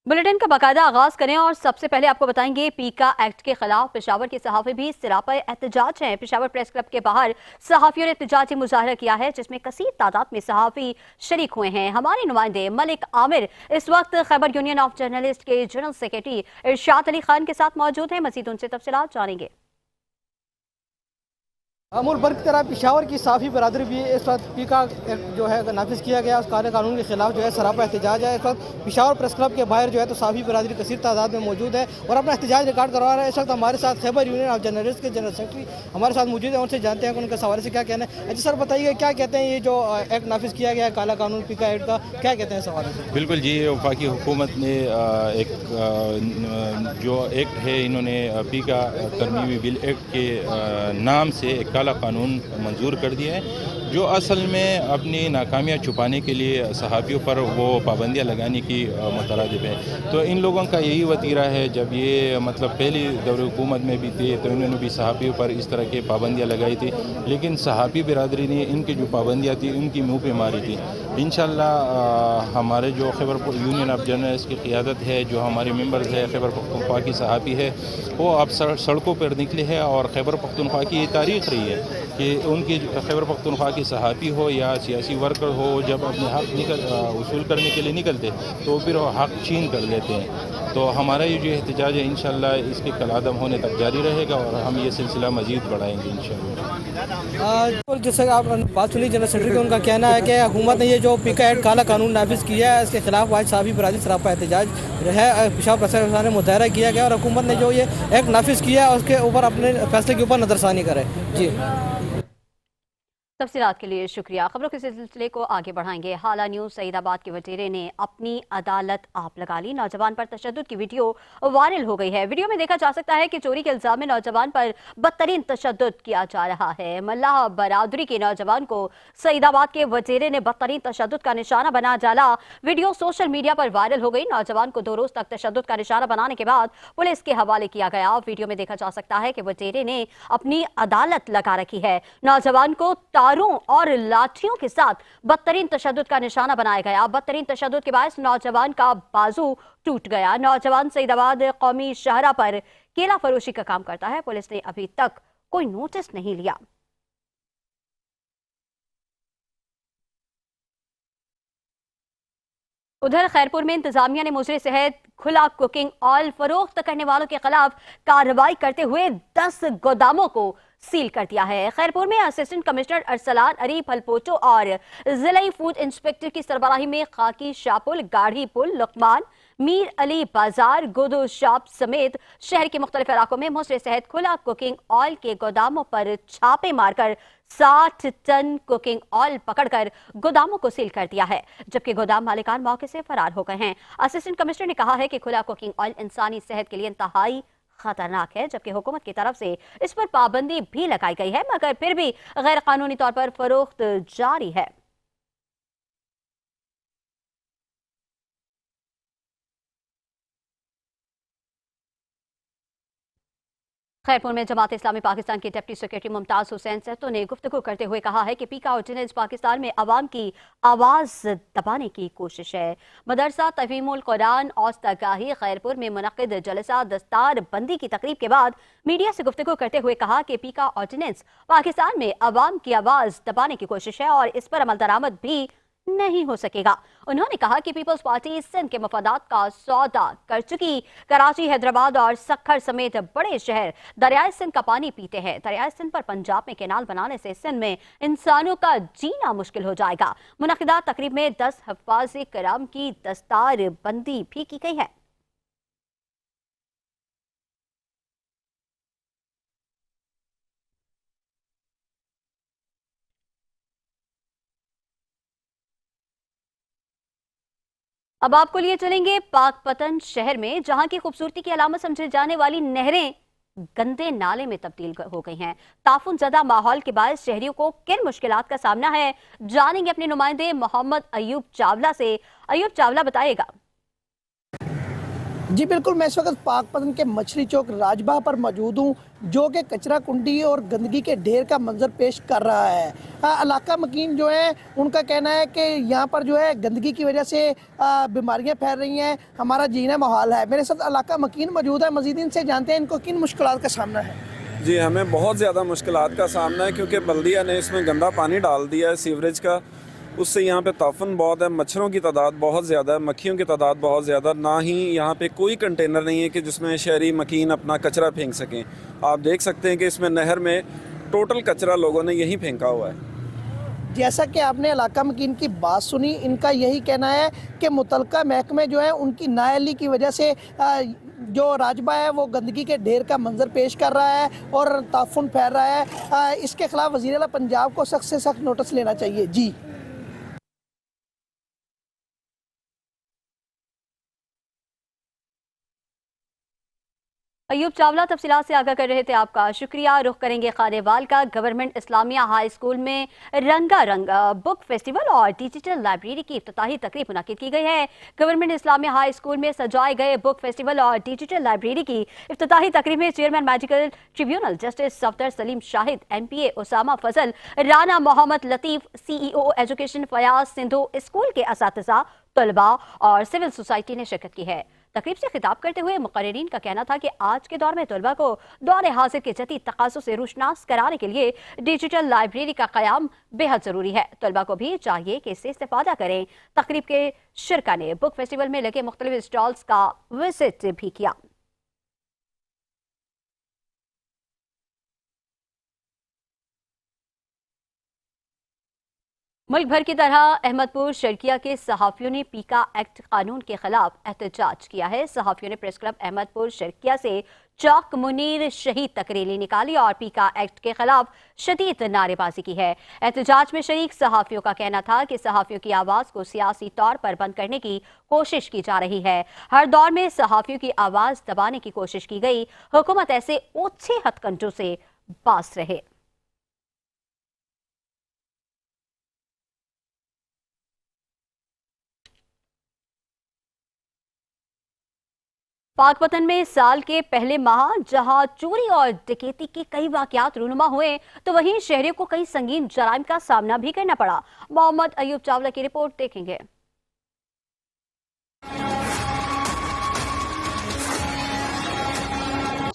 Bulletin का बाकायदा आगाज करें और सबसे पहले आपको बताएंगे पीका एक्ट के खिलाफ पेशावर के सहाफ़ी भी सिरापा एहतजाज हैं। पेशावर प्रेस क्लब के बाहर सहाफ़ियों ने एहतजाजी मुजाहरा किया है जिसमें कसीर तादाद में सहाफ़ी शरीक हुए हैं। हमारे नुमाइंदे मलिक आमिर इस वक्त खैबर यूनियन ऑफ जर्नलिस्ट के जनरल सेक्रेटरी इरशाद अली खान के साथ मौजूद हैं। मजीद उनसे तफसीलात जानेंगे। मुल्क भर की तरह पेशावर की साफ़ी बरादरी भी इस वक्त पीका जो है नाफिज किया गया उस काले कानून के खिलाफ जो है सरापा एहतजाज है। इस वक्त पेशावर प्रेस क्लब के बाहर जो है तो साफ़ी बरादरी कसीर तादाद में मौजूद है और अपना एहतजाज रिकॉर्ड करवा रहा है। इस वक्त हमारे साथ खैबर यूनियन ऑफ जर्नलिस्ट के जनरल सेक्रेटरी हमारे साथ मौजूद है, उनसे जानते हैं कि उनके सवाल से क्या कहना है। अच्छा सर बताइए क्या कहते हैं ये जो एक्ट नाफिज किया गया है काला कानून पीका एक्ट का, क्या कहते हैं सवाल से? बिल्कुल जी, वफाकी हुकूमत ने एक जो एक्ट है इन्होंने पीका तरमीमी बिल एक्ट के नाम से एक काला कानून मंजूर कर दिया है जो असल में अपनी नाकामियाँ छुपाने के लिए सहाफ़ियों पर वो पाबंदियाँ लगाने की मुतरादिफ है। तो इन लोगों का यही वतीरा है, जब ये मतलब पहली दौर हुकूमत में भी थे तो इन्होंने भी सहाफ़ियों पर इस तरह के पाबंदियाँ लगाई थी, लेकिन सहाफ़ी बिरादरी ने इनकी जो पाबंदियाँ थी उनकी मुँह पे मारी थी। इंशाअल्लाह हमारे जो खैबर यूनियन ऑफ जर्नलिस्ट की क़ियादत है, जो हमारे मेंबर्स है, खैबर पख्तूनख्वा की सहाफ़ी है, वो अब सड़कों पर निकले हैं और खैबर पख्तूनख्वा की ये तारीख़ रही है कि उनकी खैबर पख्तूनख्वा की सहाफ़ी हो या सियासी वर्कर हो, जब अपने हक़ वसूल करने के लिए निकलते तो फिर वो हक़ छीन कर लेते हैं। तो हमारा ये जो एहतजाज है इंशाअल्लाह इसके कलादम होने तक जारी रहेगा और हम ये सिलसिला मज़ीद बढ़ाएंगे इंशाअल्लाह। जैसे आप बात सुनी जनरल सेक्रेटरी का, उनका कहना है कि हुकूमत ने ये जो पीका एक्ट काला कानून नाफिज किया है इसके खिलाफ आज साफ़ी बरादरी सरापा एहतजाज है। पेशावर प्रेस ने मुजाहरा किया गया और हुकूमत ने जो ये एक्ट नाफिज किया है उसके ऊपर अपने फैसले के ऊपर नज़रसानी करे। जी तफसीलात के लिए शुक्रिया। खबरों के सिलसिले को आगे बढ़ाएंगे। हाला न्यूज़ सईदाबाद के वजीरे ने अपनी अदालत आप लगा ली। नौजवान पर तशद्दुद की वीडियो वायरल हो गई है। वीडियो में देखा जा सकता है कि चोरी के इल्जाम में नौजवान पर बदतरीन तशद्दुद किया जा रहा है। मल्लाह बरादरी के नौजवान को सईदाबाद के वजीरे ने बदतरीन तशद्दुद का निशाना बना डाला। वीडियो सोशल मीडिया पर वायरल हो गई। नौजवान को 2 रोज तक तशद्दुद का निशाना बनाने के बाद पुलिस के हवाले किया गया। वीडियो में देखा जा सकता है कि वजीरे ने अपनी अदालत लगा रखी है। नौजवान को तारों और लाठियों के साथ बदतरीन तशद्दुद का निशाना बनाया गया। बदतरीन तशद्दुद के बायस नौजवान का बाजू टूट गया। नौजवान सईदाबाद कौमी शाहरा पर केला फरोशी का काम करता है। पुलिस ने अभी तक कोई नोटिस नहीं लिया। उधर खैरपुर में इंतजामिया ने मुजरे सेहत खुला कुकिंग ऑयल फरोख्त करने वालों के खिलाफ कार्रवाई करते हुए 10 गोदामों को सील कर दिया है। खैरपुर में असिस्टेंट कमिश्नर अरसलान अरी फलपोचो और जिला फूड इंस्पेक्टर की सरबराही में खाकी शाहपुल, गाढ़ी पुल, लुकमान, मीर अली बाजार, गुदू शॉप समेत शहर के मुख्तलिफ इलाकों में मुजरे सेहत खुला कुकिंग ऑयल के गोदामों पर छापे मारकर 60 टन कुकिंग ऑयल पकड़कर गोदामों को सील कर दिया है, जबकि गोदाम मालिकान मौके से फरार हो गए हैं। असिस्टेंट कमिश्नर ने कहा है कि खुला कुकिंग ऑयल इंसानी सेहत के लिए इंतहाई खतरनाक है, जबकि हुकूमत की तरफ से इस पर पाबंदी भी लगाई गई है, मगर फिर भी गैर कानूनी तौर पर फरोख्त जारी है। खैरपुर में जमात इस्लामी पाकिस्तान के डिप्टी सेक्रेटरी मुमताज हुसैन सहतो ने गुफ्तगू करते हुए कहा है कि पीका ऑर्डिनेंस पाकिस्तान में अवाम की आवाज दबाने की कोशिश है। मदरसा तफहीमुल कुरान औस्तगाही खैरपुर में मुनक्किद जलसा दस्तार बंदी की तकरीब के बाद मीडिया से गुफ्तगू करते हुए कहा कि पीका ऑर्डिनेंस पाकिस्तान में अवाम की आवाज दबाने की कोशिश है और इस पर अमल दरामद भी नहीं हो सकेगा। उन्होंने कहा कि पीपल्स पार्टी सिंध के मफादात का सौदा कर चुकी। कराची, हैदराबाद और सक्खर समेत बड़े शहर दरियाए सिंध का पानी पीते हैं। दरियाए सिंध पर पंजाब में कैनाल बनाने से सिंध में इंसानों का जीना मुश्किल हो जाएगा। मुनक्किदा तकरीब में 10 हफ्फाज़ कराम की दस्तार बंदी भी की गई है। अब आपको लिए चलेंगे पाकपतन शहर में, जहां की खूबसूरती की अलामत समझे जाने वाली नहरें गंदे नाले में तब्दील हो गई हैं। ताफुन ज़दा माहौल के बाद शहरियों को किन मुश्किलात का सामना है, जानेंगे अपने नुमाइंदे मोहम्मद अयूब चावला से। अयूब चावला बताइएगा। जी बिल्कुल, मैं इस वक्त पाकपतन के मछली चौक राजबाग पर मौजूद हूँ, जो कि कचरा कुंडी और गंदगी के ढेर का मंजर पेश कर रहा है। इलाका मकीन जो है उनका कहना है कि यहाँ पर जो है गंदगी की वजह से बीमारियाँ फैल रही हैं, हमारा जीना मुहाल है। मेरे साथ इलाका मकीन मौजूद है, मज़ीद इनसे जानते हैं इनको किन मुश्किलात का सामना है। जी, हमें बहुत ज़्यादा मुश्किलात का सामना है, क्योंकि बल्दिया ने इसमें गंदा पानी डाल दिया है सीवरेज का। उससे यहाँ पे ताफन बहुत है, मच्छरों की तादाद बहुत ज़्यादा है, मक्खियों की तादाद बहुत ज़्यादा। ना ही यहाँ पे कोई कंटेनर नहीं है कि जिसमें शहरी मकीन अपना कचरा फेंक सकें। आप देख सकते हैं कि इसमें नहर में टोटल कचरा लोगों ने यहीं फेंका हुआ है। जैसा कि आपने इलाका मकीन की बात सुनी, इनका यही कहना है कि मुतलका महकमे जो है उनकी नाअहली की वजह से जो राजबा है वो गंदगी के ढेर का मंजर पेश कर रहा है और ताफुन फैल रहा है। इसके खिलाफ वज़ीर आला पंजाब को सख्त से सख्त नोटिस लेना चाहिए। जी अयूब चावला तफसीलात से आगाह कर रहे थे, आपका शुक्रिया। रुख करेंगे खानेवाल का। गवर्नमेंट इस्लामिया हाई स्कूल में रंगारंग बुक फेस्टिवल और डिजिटल लाइब्रेरी की इफ्तिताही तकरीब मुनक्किद की गई है। गवर्नमेंट इस्लामिया हाई स्कूल में सजाए गए बुक फेस्टिवल और डिजिटल लाइब्रेरी की इफ्तिताही तकरीब में chairman medical tribunal justice Safdar Salim Shahid, MPA Usama Fazal, Rana Mohammad Latif, CEO education Fayaz Sindhu, school के असातिज़ा, तलबा और सिविल सोसाइटी ने शिरकत की है। तकरीब से खिताब करते हुए मुकर्रिरीन का कहना था कि आज के दौर में तलबा को दौर हाजिर के जदीद तकाज़ों से रोशनास कराने के लिए डिजिटल लाइब्रेरी का क़याम बेहद ज़रूरी है। तलबा को भी चाहिए कि इससे इस्तेफादा करें। तकरीब के शिरका ने बुक फेस्टिवल में लगे मुख्तलिफ स्टॉल्स का विजिट भी किया। मुल्क भर की तरह अहमदपुर शर्किया के सहाफ़ियों ने पीका एक्ट कानून के खिलाफ एहतजाज किया है। सहाफ़ियों ने प्रेस क्लब अहमदपुर शर्किया से चौक मुनीर शहीद तक रैली निकाली और पीका एक्ट के खिलाफ शदीद नारेबाजी की है। एहतजाज में शरीक सहाफ़ियों का कहना था कि सहाफ़ियों की आवाज़ को सियासी तौर पर बंद करने की कोशिश की जा रही है। हर दौर में सहाफ़ियों की आवाज़ दबाने की कोशिश की गई। हुकूमत ऐसे ओछे हथकंडों से बाज रहे। पाकपतन में साल के पहले माह जहां चोरी और डकैती के कई वाकयात रूनुमा हुए, तो वहीं शहरियों को कई संगीन जराइम का सामना भी करना पड़ा। मोहम्मद अयूब चावला की रिपोर्ट देखेंगे।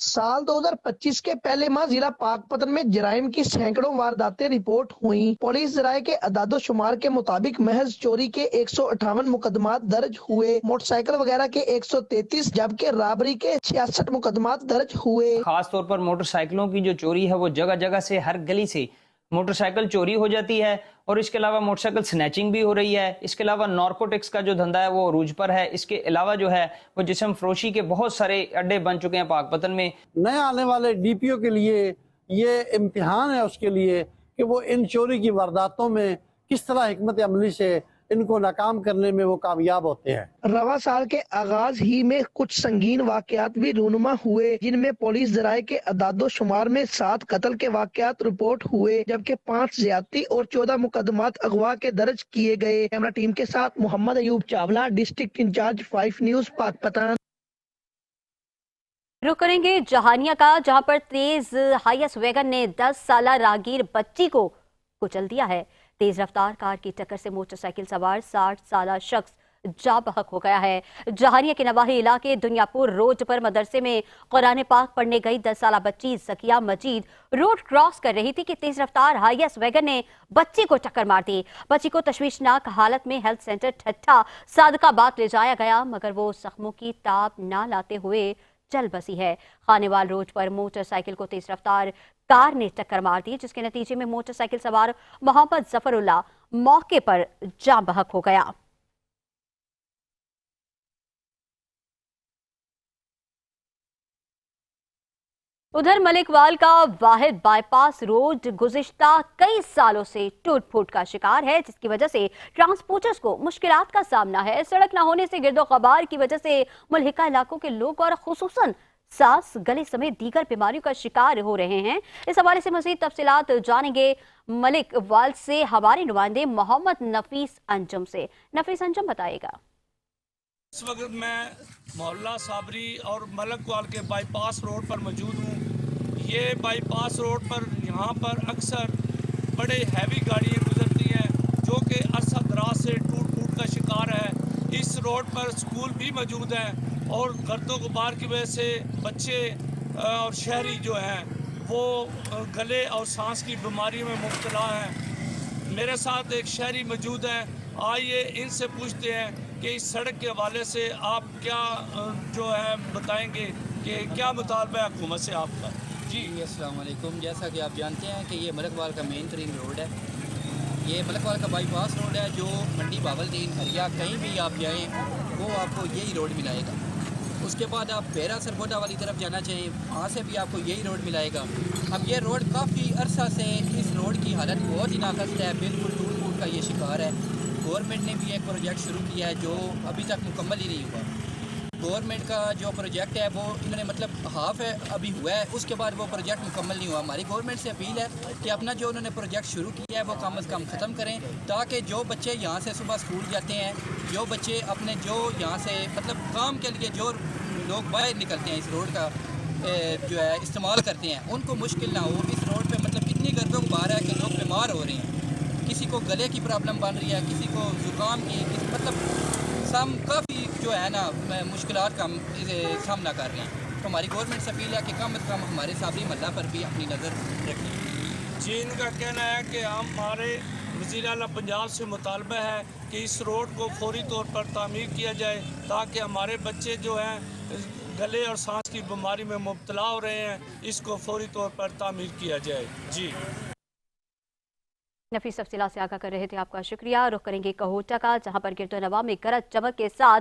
साल 2025 के पहले माह जिला पाकपतन में जराइम की सैकड़ों वारदातें रिपोर्ट हुई। पुलिस जराये के अदादो शुमार के मुताबिक महज चोरी के 158 मुकदमात दर्ज हुए, मोटरसाइकिल वगैरह के 133, जबकि राबरी के 66 मुकदमात दर्ज हुए। खास तौर पर मोटरसाइकिलों की जो चोरी है वो जगह जगह से, हर गली से मोटरसाइकिल चोरी हो जाती है और इसके अलावा मोटरसाइकिल स्नैचिंग भी हो रही है। इसके अलावा नार्कोटिक्स का जो धंधा है वो अरूज पर है। इसके अलावा जो है वो जिस्म फरोशी के बहुत सारे अड्डे बन चुके हैं पाकपतन में। नए आने वाले DPO के लिए ये इम्तिहान है उसके लिए कि वो इन चोरी की वारदातों में किस तरह हिकमत अमली से इनको नाकाम करने में वो कामयाब होते हैं। रवा साल के आगाज ही में कुछ संगीन वाकयात भी रूनुमा हुए, जिनमें पुलिस जराये के अदादो शुमार में 7 कत्ल के वाकयात रिपोर्ट हुए, जबकि 5 ज्यादती और 14 मुकदमात अगवा के दर्ज किए गए। कैमरा टीम के साथ Mohammad Ayub Chawla, district incharge 5 news Pakpattan. रुक करेंगे जहानिया का, जहां पर तेज हाइएस्ट वैगन ने 10 साला राहगीर बच्ची को कुचल दिया है। तेज रफ्तार कार की टक्कर से मोटरसाइकिल सवार 60 साला शख्स जा बहक हो गया है। जहानिया के नवाही इलाके दुनियापुर रोड पर मदरसे में कुरान पाक पढ़ने गई 10 साला बच्ची जकिया मजीद रोड क्रॉस कर रही थी कि तेज रफ्तार हाइएस्ट वैगन ने बच्ची को टक्कर मार दी। बच्ची को तशवीशनाक हालत में हेल्थ सेंटर ठट्ठा सादकाबाद ले जाया गया, मगर वो जख्मों की ताब ना लाते हुए चल बसी है। खानेवाल रोड पर मोटरसाइकिल को तेज रफ्तार कार ने टक्कर मार दी, जिसके नतीजे में मोटरसाइकिल सवार मोहम्मद जफरुल्लाह मौके पर जाँ बहक हो गया। उधर मलिकवाल का वाहिद बाईपास रोड गुज़िश्ता कई सालों से टूट फूट का शिकार है, जिसकी वजह से ट्रांसपोर्टर्स को मुश्किलात का सामना है। सड़क न होने से गिरदो गबार की वजह से मुल्हिका इलाकों के लोग और खुसूसन सांस गले समेत दीगर बीमारियों का शिकार हो रहे हैं। इस हवाले से मज़ीद तफसीलात जानेंगे मलिकवाल से हमारे नुमाइंदे मोहम्मद नफीस अंजुम से। नफीस अंजुम बताइएगा। इस वक्त मैं मोहल्ला साबरी और मलकवाल के बाईपास रोड पर मौजूद हूँ। ये बाईपास रोड पर यहाँ पर अक्सर बड़े हैवी गाड़ियाँ गुजरती हैं जो कि अरसा दराज से टूट का शिकार है। इस रोड पर स्कूल भी मौजूद है और गर्दो गुबार की वजह से बच्चे और शहरी जो हैं वो गले और सांस की बीमारी में मुब्तला हैं। मेरे साथ एक शहरी मौजूद है, आइए इनसे पूछते हैं कि इस सड़क के हवाले से आप क्या जो है बताएंगे कि क्या मुतालबा है हुकूमत से आपका। जी अस्सलाम वालेकुम। जैसा कि आप जानते हैं कि ये मलकवाल का मेन तरीन रोड है, ये मलकवाल का बाईपास रोड है जो मंडी बावलदीन हरिया कहीं भी आप जाएं वो आपको यही रोड मिलाएगा। उसके बाद आप बेरा सरगोटा वाली तरफ जाना चाहें वहाँ से भी आपको यही रोड मिलाएगा। अब ये रोड काफ़ी अरसा से इस रोड की हालत बहुत ही नाकस्त है, बिल्कुल टूट का ये शिकार है। गवर्नमेंट ने भी एक प्रोजेक्ट शुरू किया है जो अभी तक मुकम्मल ही नहीं हुआ। गवर्नमेंट का जो प्रोजेक्ट है वो इन्होंने मतलब हाफ है अभी हुआ है, उसके बाद वो प्रोजेक्ट मुकम्मल नहीं हुआ। हमारी गवर्नमेंट से अपील है कि अपना जो उन्होंने प्रोजेक्ट शुरू किया है वो कम अज़ कम ख़त्म करें, ताकि जो बच्चे यहाँ से सुबह स्कूल जाते हैं, जो बच्चे अपने जो यहाँ से मतलब काम के लिए जो लोग बाहर निकलते हैं इस रोड का जो है इस्तेमाल करते हैं, उनको मुश्किल ना हो। इस रोड पर मतलब इतनी गर्दों गुबार है कि लोग बीमार हो रहे हैं, किसी को गले की प्रॉब्लम बन रही है, किसी को ज़ुकाम की, मतलब काफ़ी जो है ना मुश्किलात का सामना कर रहे हैं। तो हमारी गवर्नमेंट से अपील है कि कम अज़ कम हमारे साबरी महल्ला पर भी अपनी नज़र रखें। जी, इनका कहना है कि हमारे वज़ीर आला पंजाब से मुतालबा है कि इस रोड को फौरी तौर पर तामीर किया जाए ताकि हमारे बच्चे जो हैं गले और सांस की बीमारी में मुब्तला हो रहे हैं, इसको फौरी तौर पर तामीर किया जाए। जी नफीस तफसीला से आगाह कर रहे थे, आपका शुक्रिया। रुख करेंगे कहोटा का, जहां पर गिरदो नवा में गरज चमक के साथ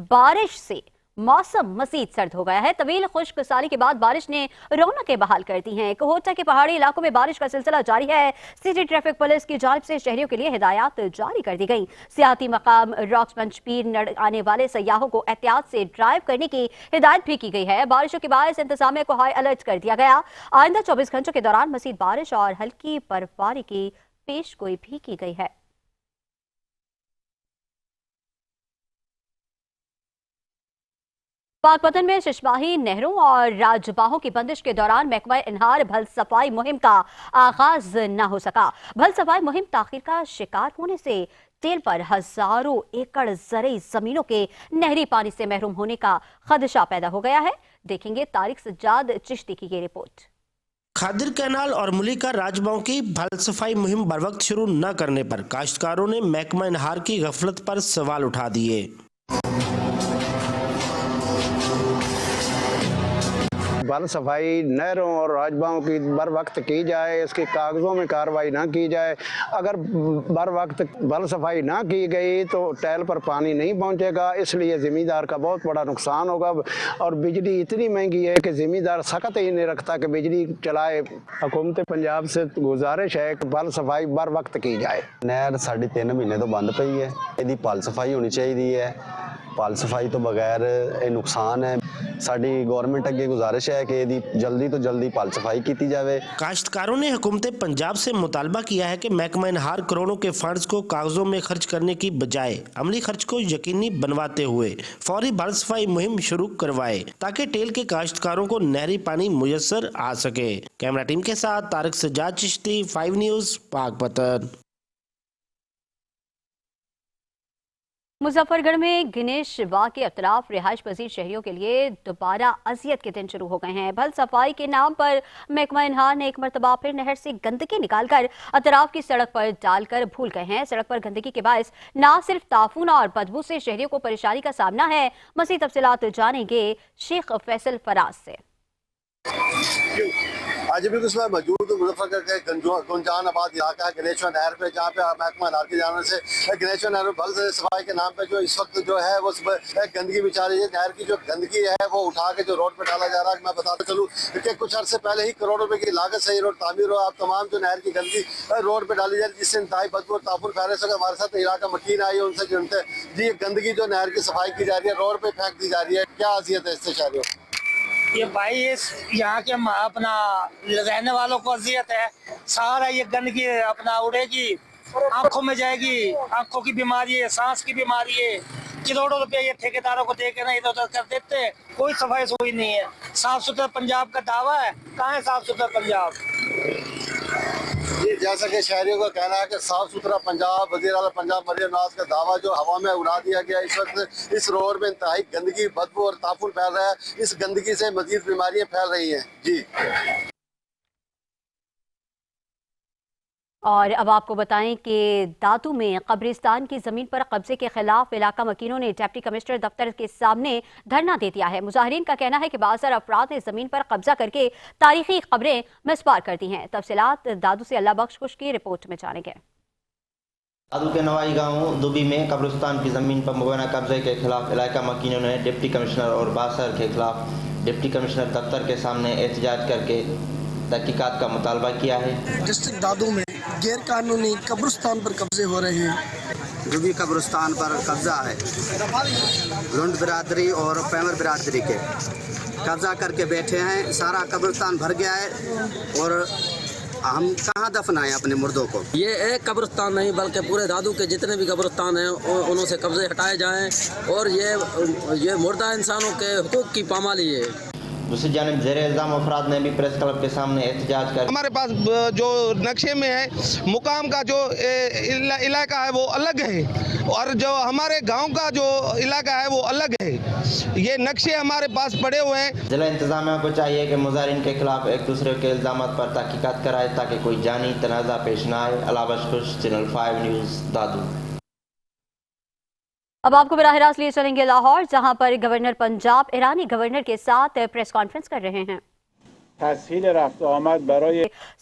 बारिश से मौसम मजीद सर्द हो गया है। तवील खुश्क साली के बाद बारिश ने रौनकें बहाल कर दी हैं। कहोटा के पहाड़ी इलाकों में बारिश का सिलसिला जारी है। सिटी ट्रैफिक पुलिस की जानिब से शहरियों के लिए हिदायत जारी कर दी गई। सियाती मकाम रॉक्स पंचपीर आने वाले सयाहों को एहतियात से ड्राइव करने की हिदायत भी की गई है। बारिशों के बायस इंतजामिया को हाई अलर्ट कर दिया गया। आइंदा 24 घंटों के दौरान मजीद बारिश और हल्की बर्फबारी की पेशगोई भी की गई है। पाकपतन में शिशमाही नहरों और राजबाहों की बंदिश के दौरान महकमा इनहार भल सफाई मुहिम का आगाज न हो सका। भल सफाई मुहिम ताखीर का शिकार होने से तेल पर हजारों एकड़ ज़रई जमीनों के नहरी पानी से महरूम होने का खदशा पैदा हो गया है। देखेंगे तारिक सज्जाद चिश्ती की ये रिपोर्ट। खादिर कैनाल और मुलिका राजबाहों की भल सफाई मुहिम बर वक्त शुरू न करने पर काश्तकारों ने महकमा इनहार की गफलत पर सवाल उठा दिए। भल सफाई नहरों और राजबाहों की बर वक्त की जाए, इसके कागज़ों में कार्रवाई ना की जाए। अगर बर वक्त भल सफाई ना की गई तो टैल पर पानी नहीं पहुंचेगा, इसलिए ज़मींदार का बहुत बड़ा नुकसान होगा। और बिजली इतनी महंगी है कि ज़मींदार सकत ही नहीं रखता कि बिजली चलाए। हुकूमत पंजाब से गुजारिश है कि भल सफाई बर वक्त की जाए। नहर 3.5 महीने तो बंद पई है, ਇਹਦੀ ਭਲ सफाई होनी चाहिए है। भल सफाई तो बगैर ये नुकसान है। साडी गवर्नमेंट अगे गुजारिश है कि ਇਹਦੀ जल्दी तो जल्दी भल सफाई की जाए। काश्तकारों ने हुकूमत पंजाब से मुतालबा किया है कि महकमा इनहार करोड़ों के फंड्स को कागजों में खर्च करने की बजाय अमली खर्च को यकीनी बनवाते हुए फौरी भल सफाई मुहिम शुरू करवाए ताकि टेल के काश्तकारों को नहरी पानी मुयस्सर आ सके। कैमरा टीम के साथ तारिक सज्जाद चिश्ती, 5 न्यूज़, पाकपतन। मुजफ्फरगढ़ में गणेश बाग के अतराफ रिहाइश पजीर शहरियों के लिए दोबारा अजियत के दिन शुरू हो गए हैं। भल सफाई के नाम पर महकमा इनहार ने एक मरतबा फिर नहर से गंदगी निकालकर अतराफ की सड़क पर डालकर भूल गए हैं। सड़क पर गंदगी के बायस न सिर्फ ताफून और बदबू से शहरियों को परेशानी का सामना है। मज़ीद तफसीलात जानेंगे शेख फैसल फराज से। आज भी कुछ मौजूद मुजफ्फरगढ़ के गुंजान आबाद इलाका है गणेश्वर नहर पे, जहाँ पे महकमा इनहार की जाने से गणेश्वर नहर भल सफाई के नाम पे जो इस वक्त जो है वो गंदगी बिछा रही है। नहर की जो गंदगी है वो उठा के जो रोड पे डाला जा रहा है। मैं बताता चलूँ कि कुछ अर्से पहले ही करोड़ों रुपए की लागत से ये रोड तामीर हो। आप तमाम जो नहर की गंदगी रोड पे डाली जाए जिससे इंतहाई बदबू और ताफुन फैले सके। हमारे साथ इलाका मकीन आई है, उनसे जुड़ते जी ये गंदगी जो नहर की सफाई की जा रही है रोड पे फेंक दी जा रही है, क्या अजियत है इससे शहरियों? ये भाई इस यहाँ के अपना रहने वालों को अजियत है। सारा ये गंदगी अपना उड़ेगी, आंखों में जाएगी, आंखों की बीमारी है, सांस की बीमारी है, करोड़ों रुपया ये ठेकेदारों को दे के ना इधर उधर कर देते हैं, कोई सफाई सुई नहीं है। साफ सुथरा पंजाब का दावा है, कहाँ है साफ सुथरा पंजाब? ये जैसा कि शहरियों का कहना है कि साफ सुथरा पंजाब, वज़ीर आला पंजाब मरियम नवाज का दावा जो हवा में उड़ा दिया गया। इस वक्त इस रोड में इंतहाई गंदगी, बदबू और ताफुन फैल रहा है। इस गंदगी से मजीद बीमारियां फैल रही हैं। जी। और अब आपको बताएं कि दादू में कब्रिस्तान की जमीन पर कब्जे के खिलाफ इलाका मकीनों ने डिप्टी कमिश्नर दफ्तर के सामने धरना दे दिया है। मुजाहिरीन का कहना है कि बाज़ार अफराद ने जमीन पर कब्जा करके तारीखी खबरें मिसबार कर दी हैं। तफसीलात दादू से अल्लाह बख्श कुश की रिपोर्ट में जानेंगे। दादू के नवाई गांव दुबी में कब्रिस्तान की जमीन पर मुबैना कब्जे के खिलाफ इलाका मकीनों ने डिप्टी कमिश्नर और बासर के खिलाफ डिप्टी कमिश्नर दफ्तर के सामने एहतजाज करके तहकीकात का मुतालबा किया है। डिस्ट्रिक्ट दादू में गैर कानूनी कब्रिस्तान पर कब्जे हो रहे हैं। दुबी कब्रिस्तान पर कब्जा है, लुंड बिरादरी और पैमर बिरादरी के कब्जा करके बैठे हैं। सारा कब्रिस्तान भर गया है और हम कहाँ दफनाएं अपने मुर्दों को। ये एक कब्रिस्तान नहीं बल्कि पूरे दादू के जितने भी कब्रिस्तान हैं उन्हों से कब्जे हटाए जाएं और ये मुर्दा इंसानों के हुकूक की पामाली है। दूसरी जानिब ज़ेर इल्ज़ाम अफराद ने भी प्रेस क्लब के सामने एहतजाज कर हमारे पास जो नक्शे में है मुकाम का जो इलाका है वो अलग है और जो हमारे गांव का जो इलाका है वो अलग है। ये नक्शे हमारे पास पड़े हुए हैं। जिला इंतजामिया को चाहिए कि मुजाहिरीन के खिलाफ एक दूसरे के इल्ज़ाम पर तहकीकात कराए ताकि कोई जानी तनाज़ा पेश न आए। अलाबश खुश, चैनल 5 न्यूज़ दादू। अब आपको बराह रास्त लिए चलेंगे लाहौर, जहां पर गवर्नर पंजाब ईरानी गवर्नर के साथ प्रेस कॉन्फ्रेंस कर रहे हैं।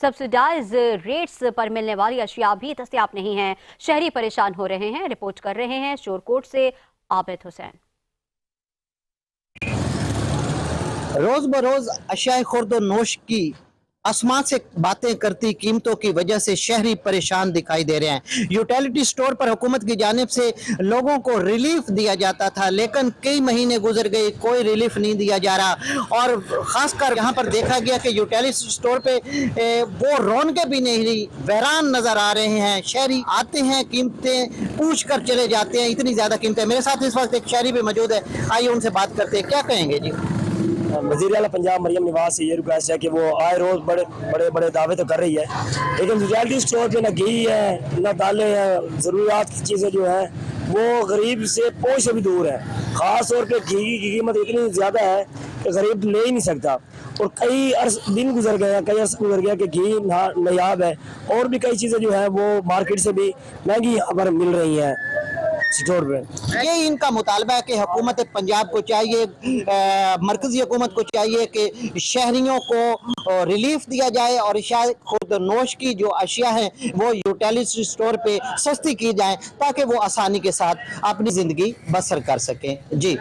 सब्सिडाइज रेट्स पर मिलने वाली अशिया भी दस्तयाब नहीं है, शहरी परेशान हो रहे हैं। रिपोर्ट कर रहे हैं शोरकोट से आबिद हुसैन। रोज बरोज अशिया खुर्द नोश की आसमान से बातें करती कीमतों की वजह से शहरी परेशान दिखाई दे रहे हैं। यूटिलिटी स्टोर पर हुकूमत की जानिब से लोगों को रिलीफ दिया जाता था, लेकिन कई महीने गुजर गए, कोई रिलीफ नहीं दिया जा रहा। और ख़ासकर यहाँ पर देखा गया कि यूटिलिटी स्टोर पे वो रौनकें भी नहीं रही, वैरान नज़र आ रहे हैं। शहरी आते हैं, कीमतें पूछ कर चले जाते हैं, इतनी ज़्यादा कीमतें। मेरे साथ इस वक्त एक शहरी भी मौजूद है, आइए उनसे बात करते हैं। क्या कहेंगे जी? वज़ीर आला पंजाब मरियम नवाज से ये रिक्वेस्ट है कि वो आए रोज़ बड़े दावे तो कर रही है, लेकिन रियलिटी स्टोर पे ना घी है ना दालें हैं, ज़रूरियात की चीज़ें जो हैं वो गरीब से पहुँच से भी दूर है। ख़ास तौर पे घी की कीमत इतनी ज़्यादा है कि गरीब ले ही नहीं सकता। और कई दिन गुजर गए हैं, कई अर्सा गुजर गया कि घी नायाब है और भी कई चीज़ें जो हैं वो मार्केट से भी महंगी यहाँ पर मिल रही हैं स्टोर पे। ये इनका मुतालबा है कि हुकूमत पंजाब को चाहिए, मरकजी हुकूमत को चाहिए कि शहरियों को रिलीफ दिया जाए और शायद खुद नोश की जो अशिया हैं वो यूटिलिटी स्टोर पे सस्ती की जाए ताकि वो आसानी के साथ अपनी ज़िंदगी बसर कर सकें। जी।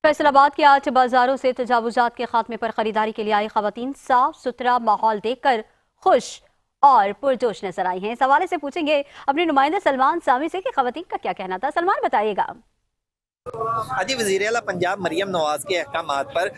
फैसलाबाद के 8 बाजारों से तजावुजात के खात्मे पर खरीदारी के लिए आई खवातीन साफ सुथरा माहौल देखकर खुश और पुरजोश नजर आई हैं। इस हवाले से पूछेंगे अपने नुमाइंदे सलमान सामी से कि खवातीन का क्या कहना था। सलमान, बताइएगा। जी, वज़ीर आला पंजाब मरियम नवाज के अहकामात पर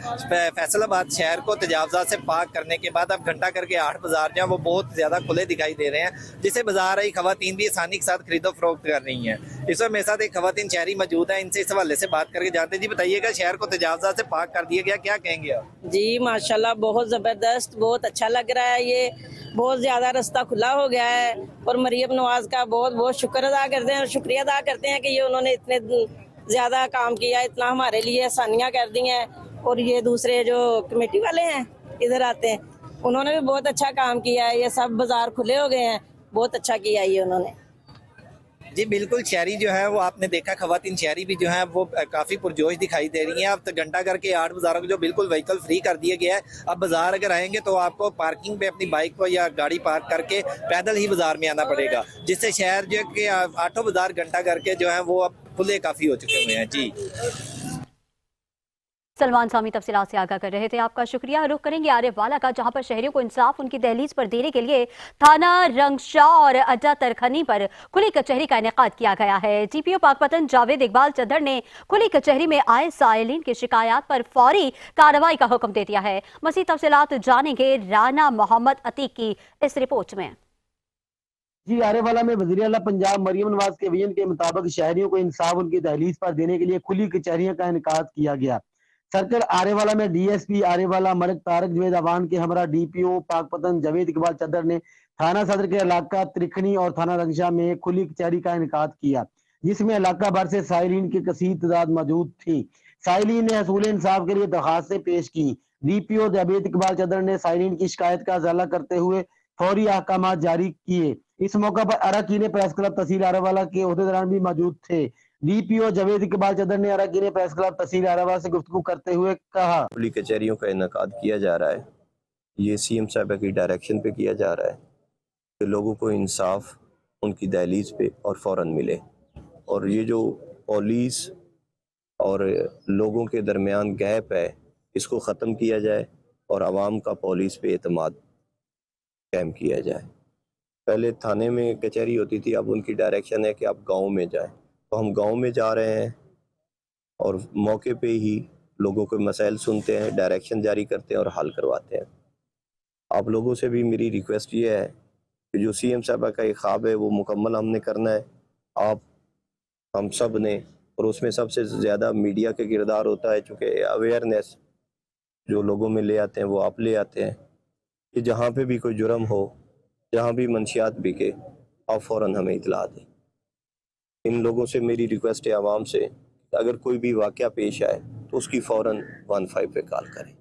फैसलाबाद शहर को तजावुजात से पाक करने के बाद अब घंटा करके 8 बाजार जो हैं वो बहुत ज़्यादा खुले दिखाई दे रहे हैं, जिससे बाजार आई खवातीन भी आसानी के साथ खरीदो फरोख्त कर रही हैं। इस वक्त मेरे साथ एक खवातीन शहरी मौजूद है, इनसे इस हवाले से बात करके जानते हैं। जी बताइएगा, शहर को तजावुजात से पाक कर दिया गया, क्या कहेंगे आप? जी माशाल्लाह, बहुत ज़बरदस्त, बहुत अच्छा लग रहा है। ये बहुत ज़्यादा रास्ता खुला हो गया है और मरियम नवाज का बहुत बहुत शुक्र अदा करते हैं और शुक्रिया अदा करते हैं कि ये उन्होंने इतने ज़्यादा काम किया, इतना हमारे लिए आसानियाँ कर दी हैं। और ये दूसरे जो कमेटी वाले हैं इधर आते हैं, उन्होंने भी बहुत अच्छा काम किया है। ये सब बाजार खुले हो गए हैं, बहुत अच्छा किया ये उन्होंने। जी बिल्कुल, शहरी जो है वो आपने देखा, खवातीन शहरी भी जो है वो काफ़ी पुरजोश दिखाई दे रही हैं। अब तो घंटा करके 8 बाज़ारों को जो बिल्कुल व्हीकल फ्री कर दिया गया है। अब बाज़ार अगर आएंगे तो आपको पार्किंग पे अपनी बाइक को या गाड़ी पार्क करके पैदल ही बाज़ार में आना पड़ेगा, जिससे शहर जो कि 8 बाज़ार घंटा करके जो है वो अब खुले काफ़ी हो चुके हुए हैं। जी, सलमान सामी तफसीलात से आगाह कर रहे थे, आपका शुक्रिया। रुख करेंगे आरिफ वाला का, जहां पर शहरियों को इंसाफ उनकी दहलीज पर देने के लिए थाना रंगशाह और अड्डा तरखनी पर खुली कचहरी का इनेकाद किया गया है। जीपीओ पाकपतन जावेद इकबाल चद्दर ने खुली कचहरी में आए साइलिन की शिकायत पर फौरी कार्रवाई का हुक्म दे दिया है। मज़ीद तफसीलात जानेंगे राना मोहम्मद अतीक की इस रिपोर्ट में। जी आने वाला में वज़ीर आला पंजाब मरियम नवाज के विजन के मुताबिक शहरियों को इंसाफ उनकी दहलीज पर देने के लिए खुली कचहरियों का इनेकाद किया गया। सर्कल आरेवाला में डीएसपी आरेवाला मलिक तारक जवेद अवान के हमरा डीपीओ पाकपतन जावेद इकबाल चदर ने थाना सदर के इलाका त्रिखनी और थाना रंगशाह में खुली कचहरी का इनेकाद किया, जिसमें इलाका भर से साइलिन की कसीर तादाद मौजूद थी। साइलिन ने हसूल इंसाफ के लिए दरखास्तें पेश की। डीपीओ जावेद इकबाल चदर ने साइलिन की शिकायत का अजाला करते हुए फौरी अहकाम जारी किए। इस मौका पर अराकीन प्रेस क्लब तहसील आरावाला के ओहदेदारान भी मौजूद थे। डीपीओ जावेद इकबाल चदर ने अराकीन प्रेस क्लब तहसील आरावाला से गुफ्तगू करते हुए कहा, खुली कचहरियों का इनेकाद किया जा रहा है। ये सीएम साहब की डायरेक्शन पे किया जा रहा है कि लोगों को इंसाफ उनकी दहलीज पे और फौरन मिले, और ये जो पुलिस और लोगों के दरमियान गैप है इसको ख़त्म किया जाए और आवाम का पुलिस पे एतमाद कायम किया जाए। पहले थाने में कचहरी होती थी, अब उनकी डायरेक्शन है कि आप गांव में जाएं, तो हम गांव में जा रहे हैं और मौके पे ही लोगों के मसाइल सुनते हैं, डायरेक्शन जारी करते हैं और हल करवाते हैं। आप लोगों से भी मेरी रिक्वेस्ट ये है कि जो सीएम साहब का एक ख्वाब है वो मुकम्मल हमने करना है, आप हम सब ने, और उसमें सबसे ज़्यादा मीडिया का किरदार होता है, चूँकि अवेयरनेस जो लोगों में ले आते हैं वो आप ले आते हैं कि जहाँ पे भी कोई जुर्म हो, जहाँ भी मंशियात बिके, आप फ़ौरन हमें इतला दें। इन लोगों से मेरी रिक्वेस्ट है आवाम से, अगर कोई भी वाक़या पेश आए तो उसकी फ़ौरन 15 पे कॉल करें।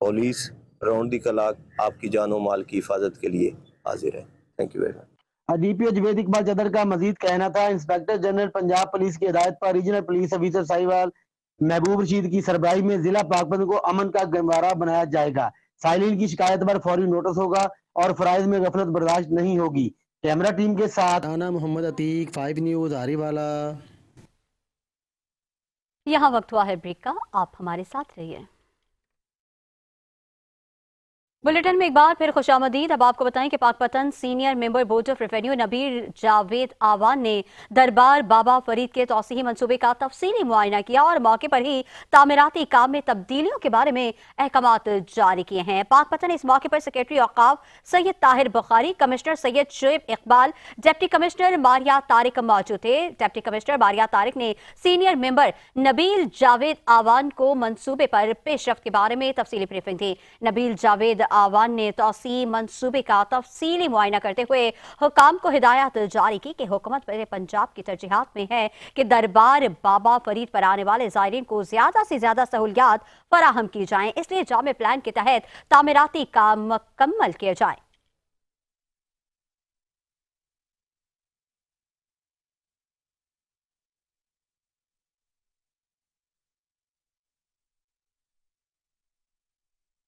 पुलिस राउंड दी क्लॉक आपकी जान और माल की हिफाजत के लिए हाजिर है। Thank you very much. DPO Javed Iqbal चदर का मजीद कहना था, इंस्पेक्टर जनरल पंजाब पुलिस की हिदायत पर रीजनल पुलिस ऑफिसर साहिवाल महबूब रशीद की सरबराही में जिला पाकपतन को अमन का गहवारा बनाया जाएगा। साइलिन की शिकायत पर फौरी नोटिस होगा और फराइज में गफलत बर्दाश्त नहीं होगी। कैमरा टीम के साथ आना मोहम्मद अतीक, 5 न्यूज़ आरीवाला। यहाँ वक्त हुआ है ब्रेक का, आप हमारे साथ रहिए। बुलेटिन में एक बार फिर खुशामदीद। अब आपको बताएं कि Pakpattan senior member board of revenue Nabeel Javed Awan ने दरबार बाबा फरीद के तौसीही मंसूबे का तफसीली मुआयना किया और मौके पर ही तामीराती काम में तब्दीलियों के बारे में अहकामात जारी किए हैं। पाकपतन इस मौके पर सेक्रेटरी औकाफ Syed Tahir Bukhari, commissioner Syed Shoaib Iqbal, deputy commissioner Maria Tariq मौजूद थे। डिप्टी कमिश्नर मारिया तारिक ने सीनियर मेंबर नबील जावेद आवान को मंसूबे पर पेशरफ्त के बारे में तफसीली ब्रीफिंग दी। नबील जावेद आवान ने तौसी मंसूबे का तफसीली मुआयना करते हुए हुकाम को हिदायत जारी की कि हुकूमत पंजाब की तरजीहात में है कि दरबार बाबा फरीद पर आने वाले ज़ायरीन को ज्यादा से ज्यादा सहूलियात फराहम की जाएं, इसलिए जामे प्लान के तहत तामीराती काम मुकम्मल किए जाएं।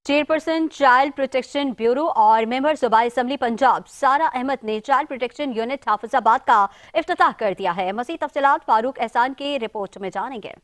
चेयरपर्सन चाइल्ड प्रोटेक्शन ब्यूरो और मेंबर सूबाई असम्बली पंजाब सारा अहमद ने चाइल्ड प्रोटेक्शन यूनिट हाफिजाबाद का इफ्तिताह कर दिया है। मज़ीद तफसीलात फारूक एहसान की रिपोर्ट में जानेंगे।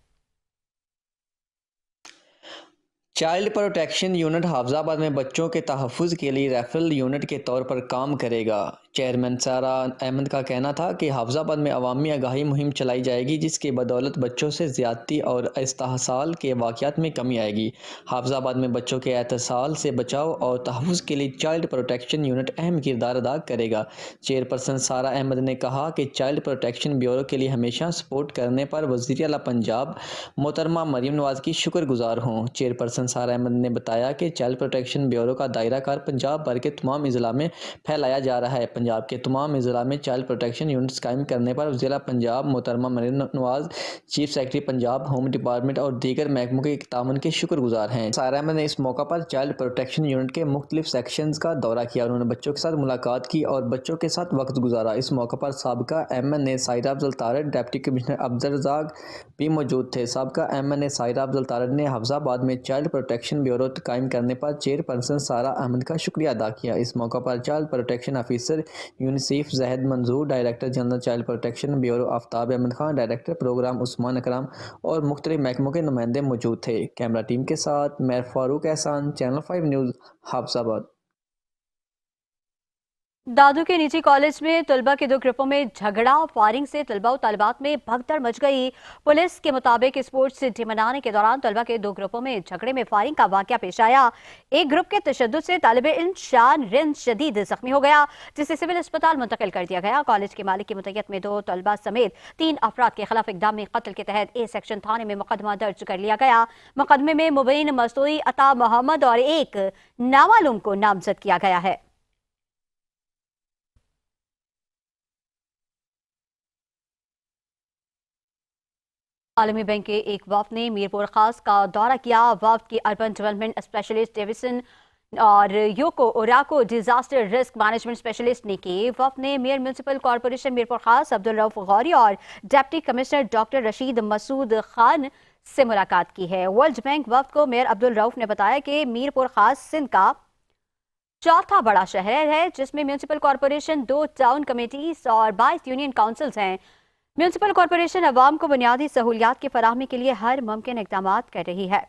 चाइल्ड प्रोटेक्शन यूनिट हाफिजाबाद में बच्चों के तहफ़्फ़ुज़ के लिए रेफरल यूनिट के तौर पर काम करेगा। चेयरमैन सारा अहमद का कहना था कि हाफिजाबाद में अवामी आगाही मुहिम चलाई जाएगी, जिसके बदौलत बच्चों से ज़्यादती और इस्तेहसाल के वाक़यात में कमी आएगी। हाफिजाबाद में बच्चों के एहतसाल से बचाव और तहफ़्फ़ुज़ के लिए चाइल्ड प्रोटेक्शन यूनिट अहम किरदार अदा करेगा। चेयरपर्सन सारा अहमद ने कहा कि चाइल्ड प्रोटेक्शन ब्यूरो के लिए हमेशा सपोर्ट करने पर वज़ीर आला पंजाब मोहतरमा मरियम नवाज़ की शुक्रगुजार हूँ। चेयरपर्सन सारा अहमद ने बताया कि चाइल्ड प्रोटेक्शन ब्यूरो का दायरा कार पंजाब भर के तमाम अजला में फैलाया जा रहा है। पंजाब के तमाम अजला में चाइल्ड प्रोटेक्शन यूनिट्स कायम करने पर ज़िला पंजाब मोहतरमा Maryam Nawaz, chief secretary Punjab home department और दीगर महकमों के ताउन के शुक्रगुजार हैं। सारा अहमद ने इस मौका पर चाइल्ड प्रोटेक्शन यूनिट के मुख्तलिफ सेक्शंस का दौरा किया। उन्होंने बच्चों के साथ मुलाकात की और बच्चों के साथ वक्त गुजारा। इस मौका पर साबिका MNA Sahira Afzal Tarar, deputy commissioner Abdul Razzaq भी मौजूद थे। साबिका एमएनए साहिरा अफजल तारड़ ने हाफिजाबाद में चाइल्ड प्रोटेक्शन ब्यूरो कायम करने पर चेयरपर्सन सारा अहमद का शुक्रिया अदा किया। इस मौका पर child protection officer UNICEF Zahid Manzoor, director general child protection bureau Aftab Ahmed Khan, director program Usman Akram और मुख्तलिफ महकमों के नुमाइंदे मौजूद थे। कैमरा टीम के साथ मैं फारूक एहसान, चैनल 5 न्यूज़, हाफिजाबाद। दादू के निजी कॉलेज में तलबा के दो ग्रुपों में झगड़ा, फायरिंग से तलबा और तालिबात में भगदड़ मच गई। पुलिस के मुताबिक स्पोर्ट्स डे मनाने के दौरान तलबा के दो ग्रुपों में झगड़े में फायरिंग का वाकया पेश आया। एक ग्रुप के तशद्दुद से तालिब इल्म शान रिंद शदीद जख्मी हो गया, जिसे सिविल अस्पताल मुंतकिल कर दिया गया। कॉलेज के मालिक की मुतय्यद में 2 तलबा समेत 3 अफराद के खिलाफ इक़दाम कत्ल के तहत ए सेक्शन थाने में मुकदमा दर्ज कर लिया गया। मुकदमे में मुबीन मस्तूरी, अता मोहम्मद और एक नामालूम को नामजद किया गया है। आलमी बैंक के एक वफ्द ने मीरपुर खास का दौरा किया। वफ्द की अर्बन डेवलपमेंट स्पेशलिस्ट डेविसन और योको ओराको डिजास्टर रिस्क मैनेजमेंट स्पेशलिस्ट ने की। वफ्द ने मेयर म्यूनसिपल कॉर्पोरेशन मीरपुर खास अब्दुल रऊफ गौरी और deputy commissioner doctor Rashid Masood Khan से मुलाकात की है। वर्ल्ड बैंक वफ्द को मेयर अब्दुल रऊफ ने बताया कि मीरपुर खास सिंध का चौथा बड़ा शहर है, जिसमें म्यूनसिपल कॉर्पोरेशन, 2 टाउन कमेटीज और 22 यूनियन काउंसिल्स हैं। म्यूनसिपल कॉर्पोरेशन अवाम को बुनियादी सहूलियात की फराहमी के लिए हर मुमकिन इक़दाम कर रही है।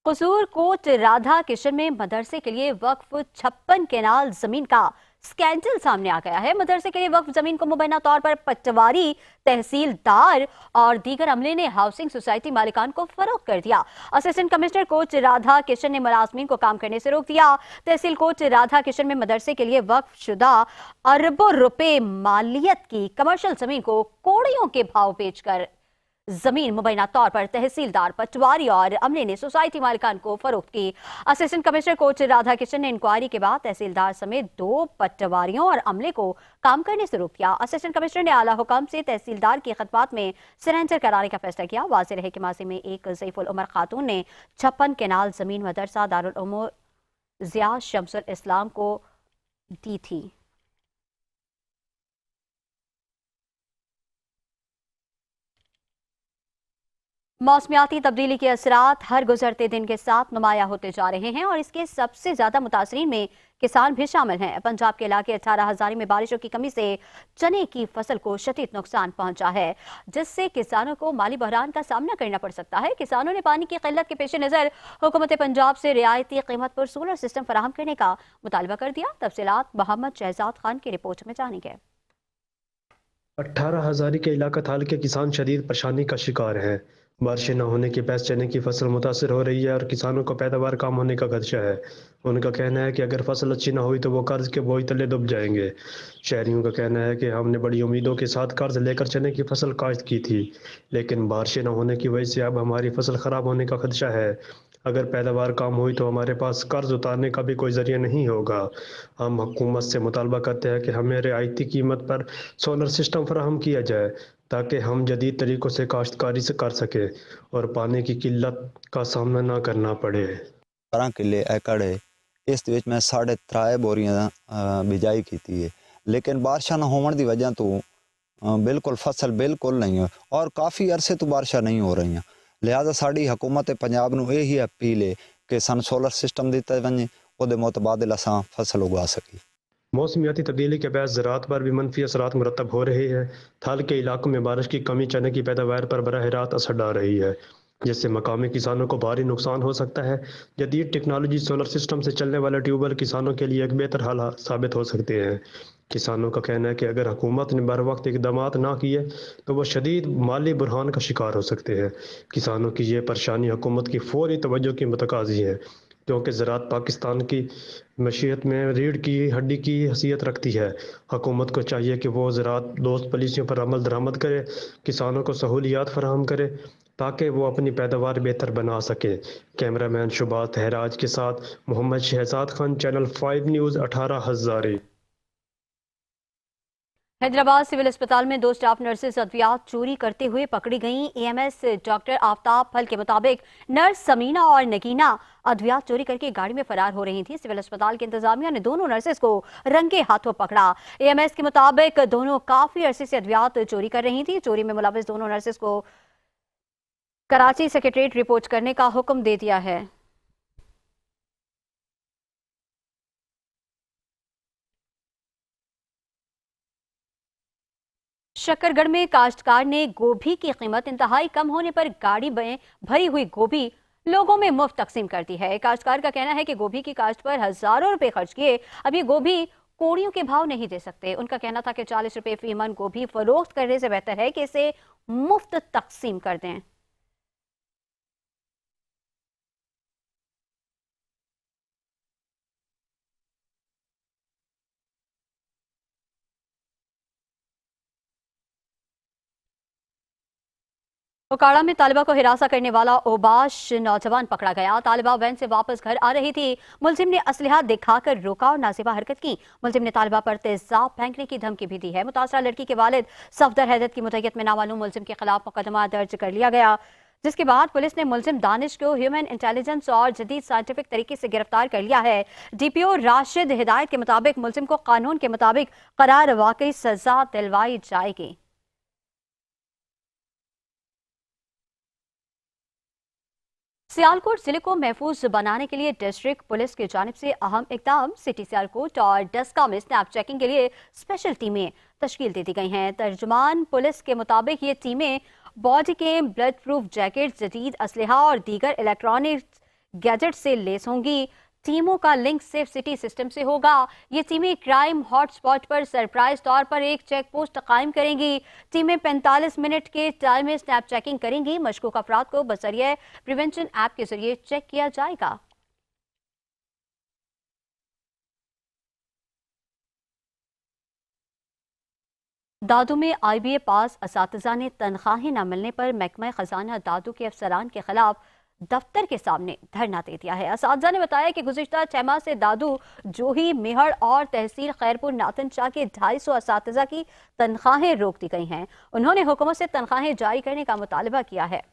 कसूर कोट राधा किशन में मदरसे के लिए वक्फ 56 केनाल जमीन का स्कैंडल सामने आ गया है। मदरसे के लिए वक्फ जमीन को मुबैना तौर पर पटवारी, तहसीलदार और दीगर अमले ने हाउसिंग सोसाइटी मालिकान को फरोख्त कर दिया। Assistant commissioner coach Radha Kishan ने मुलाजमीन को काम करने से रोक दिया। तहसील कोच राधा किशन में मदरसे के लिए वक्फ शुदा अरबों रुपए मालियत की कमर्शियल जमीन को कोड़ियों के भाव बेचकर जमीन मुबैना तौर पर तहसीलदार, पटवारी और अमले ने सोसाइटी मालिकान को फरोख्त की। Assistant commissioner coach Radha Kishan ने इंक्वायरी के बाद तहसीलदार समेत 2 पटवारियों और अमले को काम करने से रोक दिया। असिस्टेंट कमिश्नर ने आला हुकाम से तहसीलदार की खिदमत में सरेंडर कराने का फैसला किया। वाज़ेह है कि माजी में एक ज़ईफुल उमर खातून ने 56 केनाल जमीन मदरसा दारुल उलूम ज़िया शम्सुल इस्लाम को दी थी। मौसमियाती तब्दीली के असरात हर गुजरते दिन के साथ नुमाया होते जा रहे हैं और इसके सबसे ज्यादा मुतासरीन में किसान भी शामिल हैं। पंजाब के इलाके 18,000 में बारिशों की कमी से चने की फसल को शदीद नुकसान पहुंचा है, जिससे किसानों को माली बहरान का सामना करना पड़ सकता है। किसानों ने पानी की किल्लत के पेश नज़र हुकूमत पंजाब से रियायती कीमत पर सोलर सिस्टम फराहम करने का मुतालबा कर दिया। तफसीलात मोहम्मद शहजाद खान की रिपोर्ट में जानेंगे। 18,000 के इलाका थाल के किसान शदीद परेशानी का शिकार हैं। बारिशें न होने के बायस चने की फसल मुतासर हो रही है और किसानों को पैदावार कम होने का खदशा है। उनका कहना है कि अगर फसल अच्छी न हुई तो वो कर्ज के बोझ तले डूब जाएंगे। शहरियों का कहना है कि हमने बड़ी उम्मीदों के साथ कर्ज लेकर चने की फसल काश्त की थी, लेकिन बारिशें न होने की वजह से अब हमारी फसल खराब होने का खदशा है। अगर पैदावार कम हुई तो हमारे पास कर्ज उतारने का भी कोई जरिया नहीं होगा। हम हुकूमत से मुतालबा करते हैं कि हमें रियायती कीमत पर सोलर सिस्टम फराहम किया जाए ताकि हम जदीद तरीक़ों से काश्तकारी से कर सके और पानी की किल्लत का सामना ना करना पड़े। 12 किले एकड़ है, इस विच मैं 3.5 बोरियां बिजाई की है, लेकिन बारिशां न होने की वजह तो बिल्कुल फसल बिल्कुल नहीं है और काफ़ी अरसे तो बारिशां नहीं हो रही। लिहाजा साड़ी हुकूमत पंजाब नूं यही अपील है कि सन सोलर सिस्टम दिता वञे, उहदे मुतबादिल असां फसल उगा सकी। मौसमियाती तब्दीली के बायस ज़राअत पर भी मनफी असरात मुरतब हो रहे हैं। थाल के इलाकों में बारिश की कमी चने की पैदावार पर बराह रास्त असर डाल रही है, जिससे मकामी किसानों को भारी नुकसान हो सकता है। जदीद टेक्नोलॉजी सोलर सिस्टम से चलने वाले ट्यूबवेल किसानों के लिए एक बेहतर हल साबित हो सकते हैं। किसानों का कहना है कि अगर हुकूमत ने बर वक्त इकदाम ना किए तो वह शदीद माली बुरहान का शिकार हो सकते हैं। किसानों की ये परेशानी हुकूमत की फौरी तवज्जो की मुतकाज़ी है, क्योंकि ज़राअत पाकिस्तान की मशीयत में रीढ़ की हड्डी की हैसियत रखती है। हुकूमत को चाहिए कि वो ज़राअत दोस्त पॉलिसियों पर अमल दरामद करे, किसानों को सहूलियात फराहम करे ताकि वो अपनी पैदावार बेहतर बना सके। कैमरामैन शुबात तहराज के साथ Mohammad Shahzad Khan, channel 5 news, 18 Hazari. Hyderabad civil अस्पताल में 2 स्टाफ नर्सेज अद्वियात चोरी करते हुए पकड़ी गईं। एएमएस डॉक्टर आफ्ताब फल के मुताबिक नर्स समीना और नगीना अद्वियात चोरी करके गाड़ी में फरार हो रही थी। सिविल अस्पताल की इंतजामिया ने दोनों नर्सेज को रंगे हाथों पकड़ा। एएमएस के मुताबिक दोनों काफी अरसे से अद्वियात चोरी कर रही थी। चोरी में मुलविस दोनों नर्सेज को कराची सेक्रेटेरिएट रिपोर्ट करने का हुक्म दे दिया है। शक्करगढ़ में काश्तकार ने गोभी की कीमत इंतहाई कम होने पर गाड़ी में भरी हुई गोभी लोगों में मुफ्त तकसीम कर दी है। काश्तकार का कहना है कि गोभी की काश्त पर हजारों रुपए खर्च किए, अब ये गोभी कोड़ियों के भाव नहीं दे सकते। उनका कहना था कि 40 रुपए फी मन गोभी फरोख्त करने से बेहतर है कि इसे मुफ्त तकसीम कर दें। ओकाड़ा में तालिबा को हिरासा करने वाला ओबाश नौजवान पकड़ा गया। तालिबा वैन से वापस घर आ रही थी। मुलजिम ने असलहा दिखाकर रोका और नाजिबा हरकत की। मुलजिम ने तालिबा पर तेजाब फेंकने की धमकी भी दी है। मुतासरा लड़की के वालिद सफदर हैदत की मुद्दत में नामालूम मुलजिम के खिलाफ मुकदमा दर्ज कर लिया गया, जिसके बाद पुलिस ने मुलजिम दानिश को ह्यूमन इंटेलिजेंस और जदीद साइंटिफिक तरीके से गिरफ्तार कर लिया है। DPO राशिद हिदायत के मुताबिक मुलजिम को कानून के मुताबिक करार वाकई सजा दिलवाई जाएगी। सियालकोट जिले को महफूज बनाने के लिए डिस्ट्रिक्ट पुलिस की जानिब से अहम इकदाम। सिटी सियालकोट और डस्का में स्नैप चेकिंग के लिए स्पेशल टीमें तश्कील दे दी गई हैं। तर्जुमान पुलिस के मुताबिक ये टीमें body cam, bullet proof jacket, जदीद असलहा और दीगर इलेक्ट्रॉनिक गैजेट से लेस होंगी। टीमों का लिंक सेफ सिटी सिस्टम से होगा। ये टीमें क्राइम हॉटस्पॉट पर सरप्राइज तौर पर एक चेक पोस्ट कायम करेंगी। टीमें 45 मिनट के टाइम में स्नैप चेकिंग करेंगी। मशकूक अफराद को बसरिया प्रिवेंशन ऐप के जरिए चेक किया जाएगा। दादू में IBA पास असातिज़ा ने तनख्वाहें न मिलने पर महकमा खजाना दादू के अफसरान के खिलाफ दफ्तर के सामने धरना दे दिया है। असातिज़ा ने बताया कि गुज़िश्ता 6 माह से दादू, जोही, मेहड़ और तहसील खैरपुर नातन शाह के 250 असातिज़ा की तनख्वाहें रोक दी गई हैं। उन्होंने हुकूमत से तनख्वाहें जारी करने का मुतालबा किया है।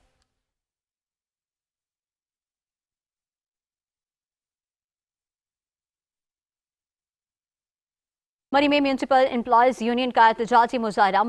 मरी में म्यूनसिपल एम्प्लॉयज यूनियन का एहतजाजी मुजाहरा।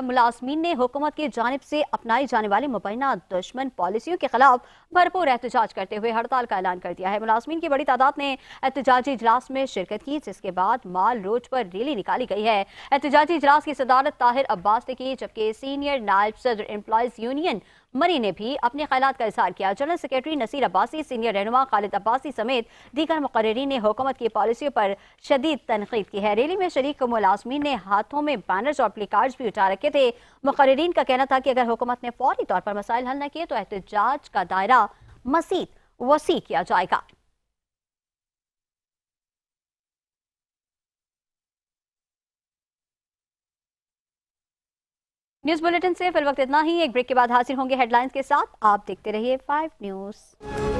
मुलाजमीन ने हुकूमत की जानिब से अपनाई जाने वाली मुबैना दुश्मन पॉलिसियों के खिलाफ भरपूर एहतजाज करते हुए हड़ताल का ऐलान कर दिया है। मुलाजमीन की बड़ी तादाद ने एहतजाजी इजलास में शिरकत की, जिसके बाद माल रोड पर रैली निकाली गई है। एहतजाजी इजलास की सदारत ताहिर अब्बास ने की, जबकि सीनियर नायब सदर एम्प्लॉयज यूनियन मरी ने भी अपने ख्यालात का इजहार किया। General secretary Nasir Abbasi, senior रहनुमा खालिद अब्बासी समेत दीगर मुकर्रिरीन ने हुकूमत की पॉलिसियों पर शदीद तनकीद की है। रैली में शरीक मुलाजमीन ने हाथों में बैनर्स और प्ले कार्ड्स भी उठा रखे थे। मुकर्रिरीन का कहना था कि अगर हुकूमत ने फौरी तौर पर मसाइल हल न किए तो एहतजाज का दायरा मज़ीद वसी किया जाएगा। न्यूज़ बुलेटिन से फिल वक्त इतना ही। एक ब्रेक के बाद हाजिर होंगे हेडलाइंस के साथ। आप देखते रहिए 5 न्यूज़।